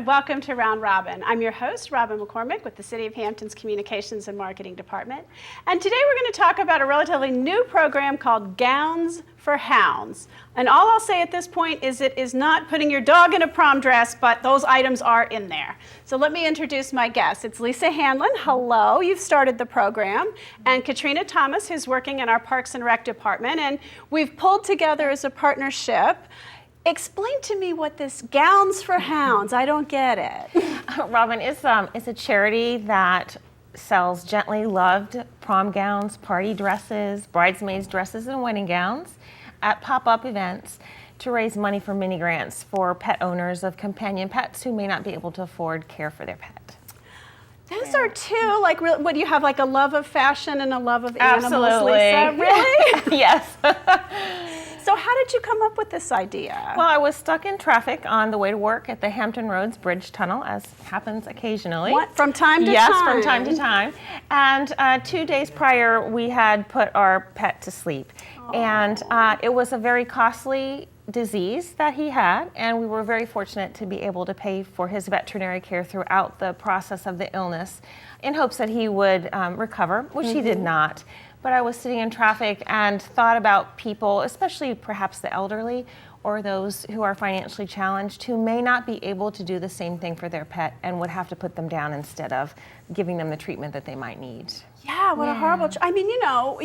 and welcome to Round Robin. I'm your host, Robin McCormick, with the City of Hampton's Communications and Marketing Department. And today we're going to talk about a relatively new program called Gowns for Hounds. And all I'll say at this point is it is not putting your dog in a prom dress, but those items are in there. So let me introduce my guests. It's Lesa Hanlin. Hello, you've started the program. And Katrina Thomas, who's working in our Parks and Rec department. And we've pulled together as a partnership. Explain to me what this Gowns for Hounds, I don't get it. Robin, it's a charity that sells gently loved prom gowns, party dresses, bridesmaids dresses, and wedding gowns at pop-up events to raise money for mini grants for pet owners of companion pets who may not be able to afford care for their pet. Those are two, like, what do you have, like a love of fashion and a love of animals, Absolutely. Lesa? Really? Yes. So how did you come up with this idea? Well, I was stuck in traffic on the way to work at the Hampton Roads Bridge Tunnel, as happens occasionally. What, from time to time? Yes, from time to time. And 2 days prior, we had put our pet to sleep. Aww. And it was a very costly disease that he had, and we were very fortunate to be able to pay for his veterinary care throughout the process of the illness in hopes that he would recover, which he did not. But I was sitting in traffic and thought about people, especially perhaps the elderly or those who are financially challenged, who may not be able to do the same thing for their pet and would have to put them down instead of giving them the treatment that they might need. Yeah, what a horrible, I mean, you know,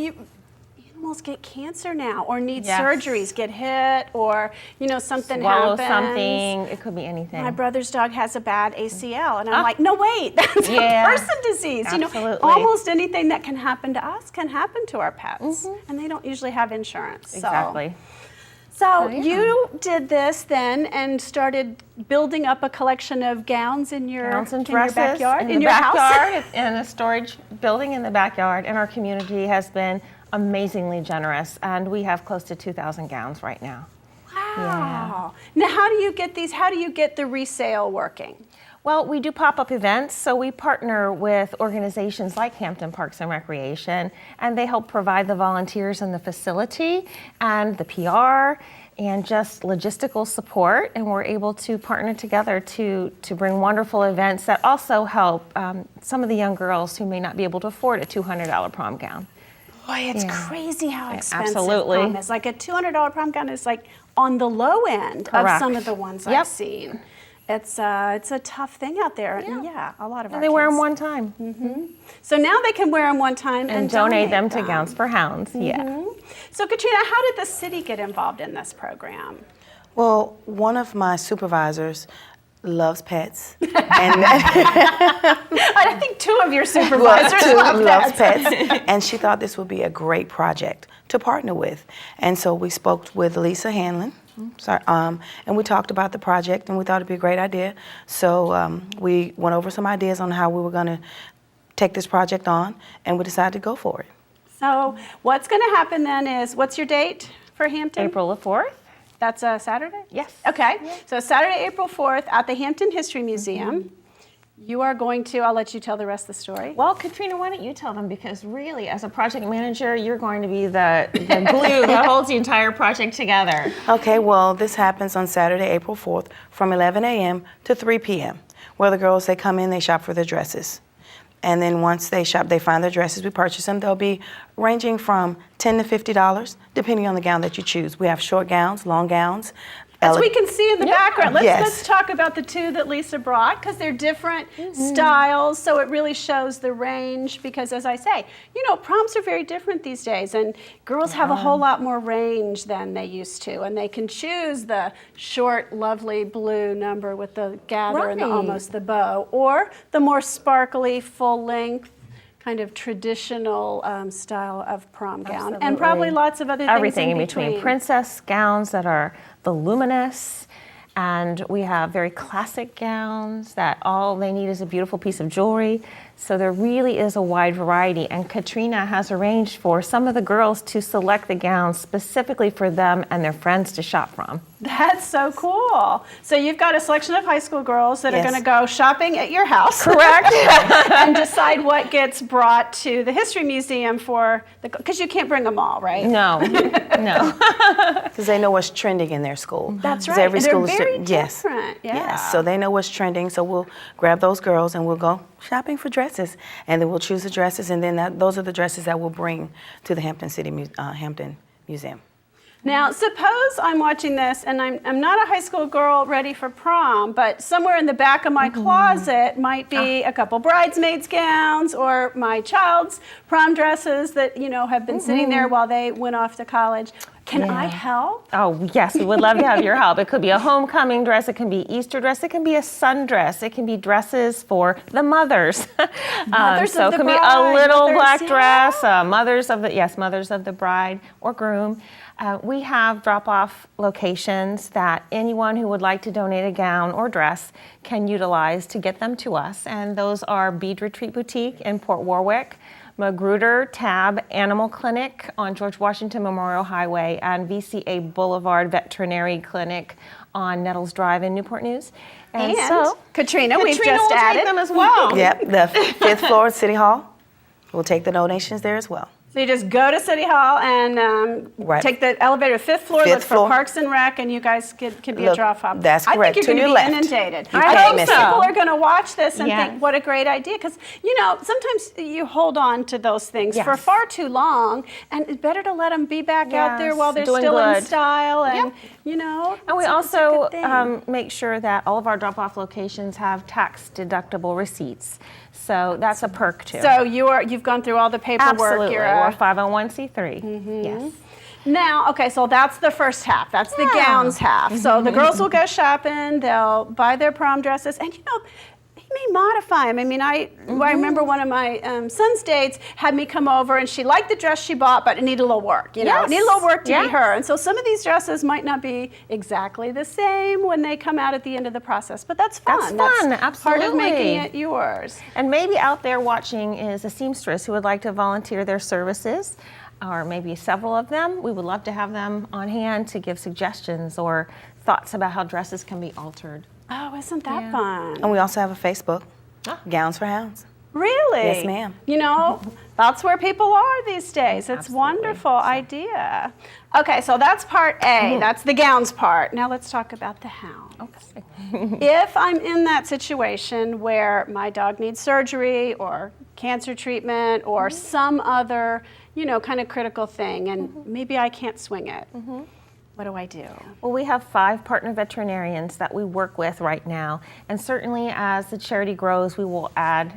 animals get cancer now, or need surgeries, get hit, or, you know, something Swallow happens. something, it could be anything. My brother's dog has a bad ACL, and I'm like, no, wait, that's a person disease. Absolutely. You know, almost anything that can happen to us can happen to our pets, and they don't usually have insurance. Exactly. So you did this then and started building up a collection of gowns in your, gowns and dresses in your backyard, house? in a storage building in the backyard, and our community has been amazingly generous, and we have close to 2,000 gowns right now. Wow. Yeah. Now, how do you get these? How do you get the resale working? Well, we do pop-up events, so we partner with organizations like Hampton Parks and Recreation, and they help provide the volunteers in the facility and the PR and just logistical support, and we're able to partner together to bring wonderful events that also help some of the young girls who may not be able to afford a $200 prom gown. Boy, it's crazy how expensive Absolutely. prom is. Like a $200 prom gown is like on the low end of some of the ones I've seen. It's a tough thing out there. Yeah. And a lot of our They kids wear them one time. So now they can wear them one time and donate them to Gowns for Hounds. Yeah. So Katrina, how did the city get involved in this program? Well, one of my supervisors loves pets. And I think two of your supervisors loves pets. And she thought this would be a great project to partner with. And so we spoke with Lesa Hanlin. And we talked about the project, and we thought it'd be a great idea. So we went over some ideas on how we were going to take this project on, and we decided to go for it. So what's going to happen then is, what's your date for Hampton? April the 4th. That's a Saturday? Yes. Okay. Yeah. So Saturday, April 4th at the Hampton History Museum. You are going to, I'll let you tell the rest of the story. Well, Katrina, why don't you tell them? Because really, as a project manager, you're going to be the glue that holds the entire project together. Okay, well, this happens on Saturday, April 4th from 11 a.m. to 3 p.m. where the girls, they come in, they shop for their dresses. And then once they shop, they find their dresses, we purchase them. They'll be ranging from $10 to $50, depending on the gown that you choose. We have short gowns, long gowns. As we can see in the background, let's talk about the two that Lesa brought, because they're different styles, so it really shows the range, because as I say, you know, proms are very different these days, and girls have a whole lot more range than they used to, and they can choose the short, lovely blue number with the gather and almost the bow, or the more sparkly, full-length, kind of traditional style of prom gown. And probably lots of other things Everything in between. Princess gowns that are voluminous, and we have very classic gowns that all they need is a beautiful piece of jewelry. So there really is a wide variety, and Katrina has arranged for some of the girls to select the gowns specifically for them and their friends to shop from. That's so cool. So you've got a selection of high school girls that are Yes. going to go shopping at your house. Correct. And decide what gets brought to the History Museum because you can't bring them all, right? No, no. Because they know what's trending in their school. That's 'Cause right. every And school they're is very yes. different. Yeah. Yes, so they know what's trending. So we'll grab those girls and we'll go shopping for dresses, and then we'll choose the dresses, and then those are the dresses that we'll bring to the Hampton Museum. Now, suppose I'm watching this and I'm not a high school girl ready for prom, but somewhere in the back of my closet might be a couple bridesmaids gowns or my child's prom dresses that, have been sitting there while they went off to college. Can I help? Oh, yes, we would love to have your help. It could be a homecoming dress, it can be Easter dress, it can be a sundress, it can be dresses for the mothers. Mothers so of the it can be a bride, little mothers, black yeah. dress, mothers of the bride or groom. We have drop-off locations that anyone who would like to donate a gown or dress can utilize to get them to us. And those are Bead Retreat Boutique in Port Warwick, Magruder Tab Animal Clinic on George Washington Memorial Highway, and VCA Boulevard Veterinary Clinic on Nettles Drive in Newport News. And so Katrina, we've Katrina just will added take them as well. Yep, the 5th floor of City Hall. We'll take the donations there as well. So you just go to City Hall and Right. take the elevator 5th floor, look Fifth for floor. Parks and Rec, and you guys can be a Look, drop-off. that's correct. I think To you're your going to be left. inundated. You I can't hope miss people it. are going to watch this and Yes. think, what a great idea. Because, sometimes you hold on to those things for Yes. far too long, and it's better to let them be back out there Yes, while they're doing still in good. style. And, Yep. And we it's a also good thing. make sure that all of our drop-off locations have tax-deductible receipts. So that's a perk too. So you've gone through all the paperwork. Absolutely, You're we're a- 501c3. Yes. Now, okay, so that's the first half. That's the gowns half. So the girls will go shopping. They'll buy their prom dresses, and he may modify them. I mean, I remember one of my son's dates had me come over, and she liked the dress she bought, but it needed a little work. It Yes. needed a little work to be Yes. her. And so some of these dresses might not be exactly the same when they come out at the end of the process, but that's fun. That's fun, part of making absolutely. it yours. And maybe out there watching is a seamstress who would like to volunteer their services, or maybe several of them. We would love to have them on hand to give suggestions or thoughts about how dresses can be altered. Oh, isn't that Yeah. fun? And we also have a Facebook, Ah. Gowns for Hounds. Really? Yes, ma'am. That's where people are these days. It's Absolutely. wonderful idea. Okay, so that's part A. That's the gowns part. Now let's talk about the hounds. Okay. If I'm in that situation where my dog needs surgery or cancer treatment or some other, kind of critical thing, and maybe I can't swing it, what do I do? Well, we have 5 partner veterinarians that we work with right now, and certainly as the charity grows, we will add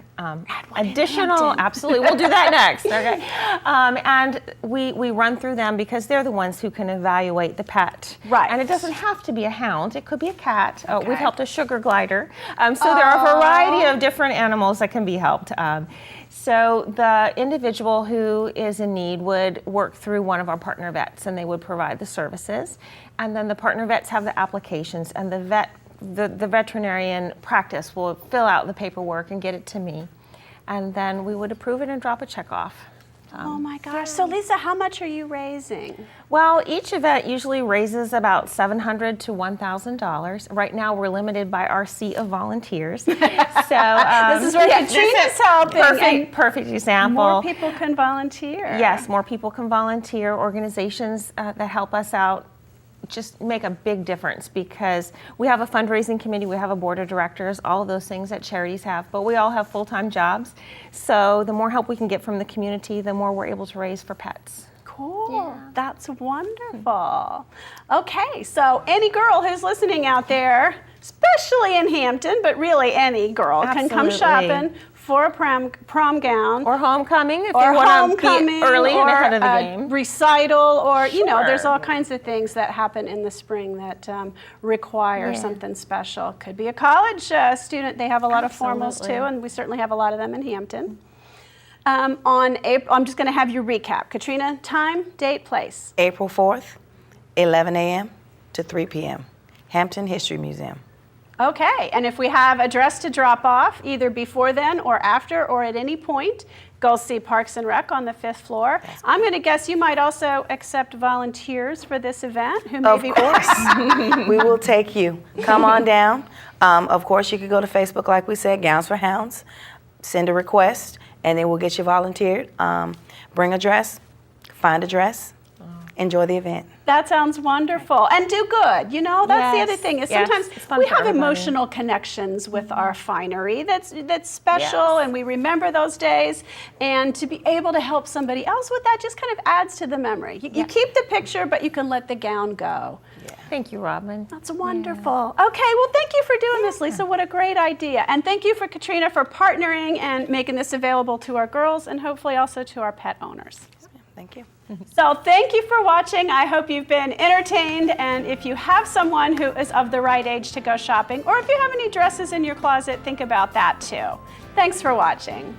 additional. Absolutely, we'll do that next. Okay, and we run through them because they're the ones who can evaluate the pet. Right. And it doesn't have to be a hound; it could be a cat. Okay. We've helped a sugar glider, so there are a variety of different animals that can be helped. So the individual who is in need would work through one of our partner vets, and they would provide the services. And then the partner vets have the applications, and the veterinarian practice will fill out the paperwork and get it to me. And then we would approve it and drop a check off. Oh my gosh. So Lisa, how much are you raising? Well, each event usually raises about $700 to $1,000. Right now, we're limited by our seat of volunteers. So This is where yes, Katrina's this is helping. perfect example. More people can volunteer. Yes, more people can volunteer. Organizations that help us out just make a big difference because we have a fundraising committee, we have a board of directors, all of those things that charities have, but we all have full-time jobs. So the more help we can get from the community, the more we're able to raise for pets. Cool. Yeah. That's wonderful. Okay, so any girl who's listening out there, especially in Hampton, but really any girl can come Absolutely. shopping for a prom gown. Or homecoming if or you want to homecoming, be early and or ahead of the a game. recital, or there's Sure. all kinds of things that happen in the spring that require Yeah. something special. Could be a college student; they have a lot of formals Absolutely. too, and we certainly have a lot of them in Hampton. On April, I'm just going to have you recap. Katrina, time, date, place. April 4th, 11 a.m. to 3 p.m. Hampton History Museum. Okay, and if we have a dress to drop off, either before then or after or at any point, go see Parks and Rec on the 5th floor. I'm going to guess you might also accept volunteers for this event who may Of course. We will take you. Come on down. Of course, you could go to Facebook, like we said, Gowns for Hounds. Send a request, and then we'll get you volunteered. Bring a dress, find a dress, enjoy the event. That sounds wonderful. And do good. You know, that's the other thing is sometimes it's fun we for have everybody. emotional connections with our finery that's special, and we remember those days. And to be able to help somebody else with that just kind of adds to the memory. You keep the picture, but you can let the gown go. Thank you, Robin. That's wonderful. Okay, well, thank you for doing this, Lesa. What a great idea. And thank you for Katrina for partnering and making this available to our girls and hopefully also to our pet owners. Thank you. So thank you for watching. I hope you've been entertained, and if you have someone who is of the right age to go shopping, or if you have any dresses in your closet, think about that too. Thanks for watching.